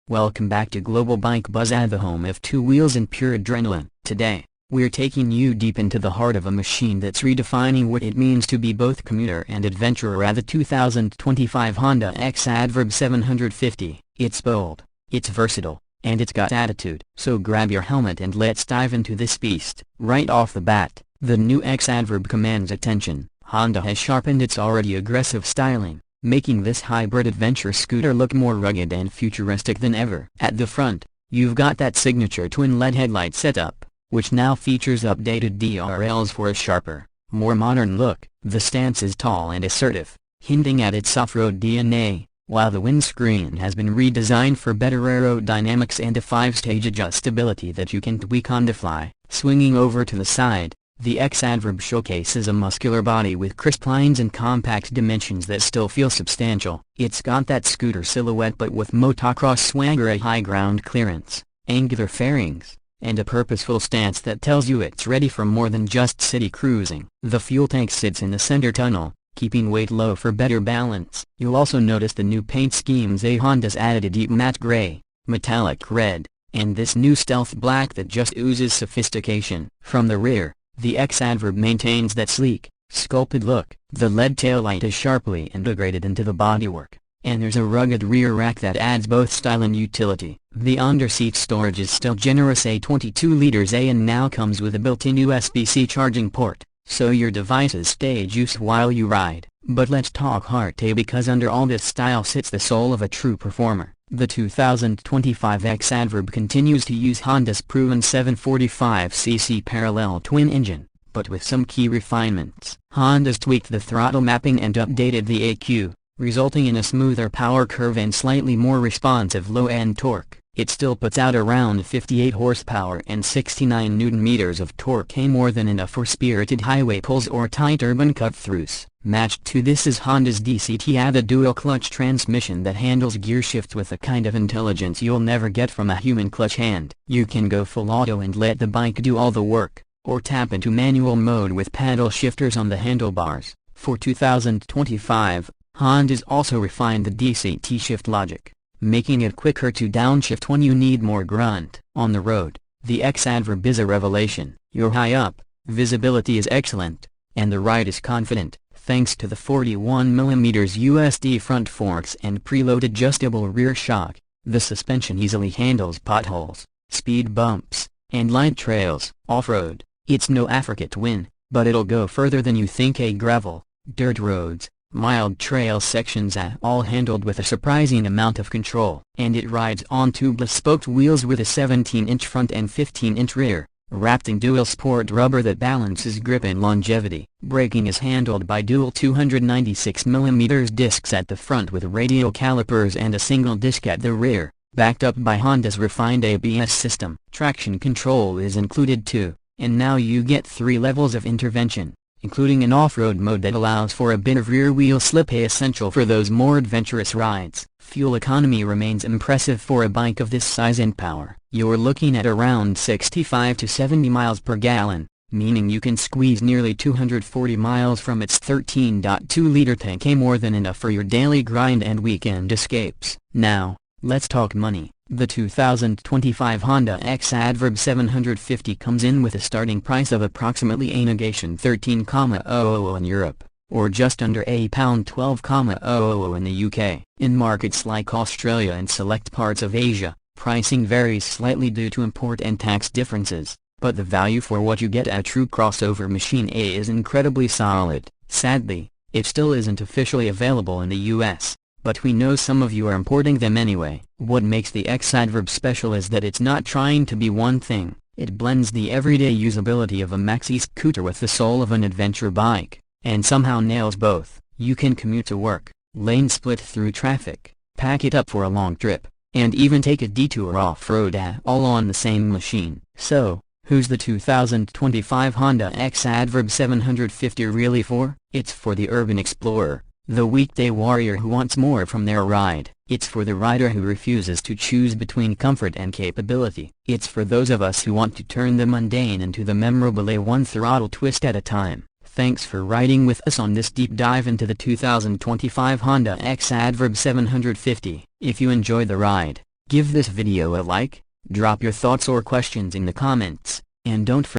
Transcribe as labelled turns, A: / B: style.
A: Welcome back to Global Bike Buzz, at the home of two wheels and pure adrenaline. Today, we're taking you deep into the heart of a machine that's redefining what it means to be both commuter and adventurer at the 2025 Honda X-ADV 750. It's bold, it's versatile, and it's got attitude. So grab your helmet and let's dive into this beast. Right off the bat, the new X-ADV commands attention. Honda has sharpened its already aggressive styling, making this hybrid adventure scooter look more rugged and futuristic than ever. At the front, you've got that signature twin LED headlight setup, which now features updated DRLs for a sharper, more modern look. The stance is tall and assertive, hinting at its off-road DNA, while the windscreen has been redesigned for better aerodynamics and a 5-stage adjustability that you can tweak on the fly. Swinging over to the side, the X-ADV showcases a muscular body with crisp lines and compact dimensions that still feel substantial. It's got that scooter silhouette but with motocross swagger, a high ground clearance, angular fairings, and a purposeful stance that tells you it's ready for more than just city cruising. The fuel tank sits in the center tunnel, keeping weight low for better balance. You'll also notice the new paint schemes: Honda's added a deep matte gray, metallic red, and this new stealth black that just oozes sophistication. From the rear, the X-ADV maintains that sleek, sculpted look. The LED taillight is sharply integrated into the bodywork, and there's a rugged rear rack that adds both style and utility. The underseat storage is still generous, a 22 liters and now comes with a built-in USB-C charging port, so your devices stay juiced while you ride. But let's talk heart, because under all this style sits the soul of a true performer. The 2025 X-ADV continues to use Honda's proven 745cc parallel twin engine, but with some key refinements. Honda's tweaked the throttle mapping and updated the AQ, resulting in a smoother power curve and slightly more responsive low-end torque. It still puts out around 58 horsepower and 69 Nm of torque, more than enough for spirited highway pulls or tight urban cut-throughs. Matched to this is Honda's DCT, a dual-clutch transmission that handles gear shifts with a kind of intelligence you'll never get from a human clutch hand. You can go full auto and let the bike do all the work, or tap into manual mode with paddle shifters on the handlebars. For 2025, Honda's also refined the DCT shift logic, making it quicker to downshift when you need more grunt. On the road, the X-ADV is a revelation. You're high up, visibility is excellent, and the ride is confident, thanks to the 41mm USD front forks and preload adjustable rear shock. The suspension easily handles potholes, speed bumps, and light trails. Off-road, it's no Africa Twin, but it'll go further than you think. Gravel, dirt roads, mild trail sections are all handled with a surprising amount of control. And it rides on tubeless-spoked wheels with a 17-inch front and 15-inch rear, wrapped in dual sport rubber that balances grip and longevity. Braking is handled by dual 296mm discs at the front with radial calipers and a single disc at the rear, backed up by Honda's refined ABS system. Traction control is included too, and now you get 3 levels of intervention, including an off-road mode that allows for a bit of rear-wheel slip, essential for those more adventurous rides. Fuel economy remains impressive for a bike of this size and power. You're looking at around 65 to 70 miles per gallon, meaning you can squeeze nearly 240 miles from its 13.2-liter tank, more than enough for your daily grind and weekend escapes. Now, let's talk money. The 2025 Honda X-ADV 750 comes in with a starting price of approximately $13,000 in Europe, or just under £12,000 in the UK. In markets like Australia and select parts of Asia, pricing varies slightly due to import and tax differences, but the value for what you get, a true crossover machine, is incredibly solid. Sadly, it still isn't officially available in the US, but we know some of you are importing them anyway. What makes the X-ADV special is that it's not trying to be one thing. It blends the everyday usability of a maxi scooter with the soul of an adventure bike, and somehow nails both. You can commute to work, lane split through traffic, pack it up for a long trip, and even take a detour off-road, all on the same machine. So, who's the 2025 Honda X-ADV 750 really for? It's for the urban explorer, the weekday warrior who wants more from their ride. It's for the rider who refuses to choose between comfort and capability. It's for those of us who want to turn the mundane into the memorable, one throttle twist at a time. Thanks for riding with us on this deep dive into the 2025 Honda X-ADV 750. If you enjoy the ride, Give this video a like, drop your thoughts or questions in the comments, and don't forget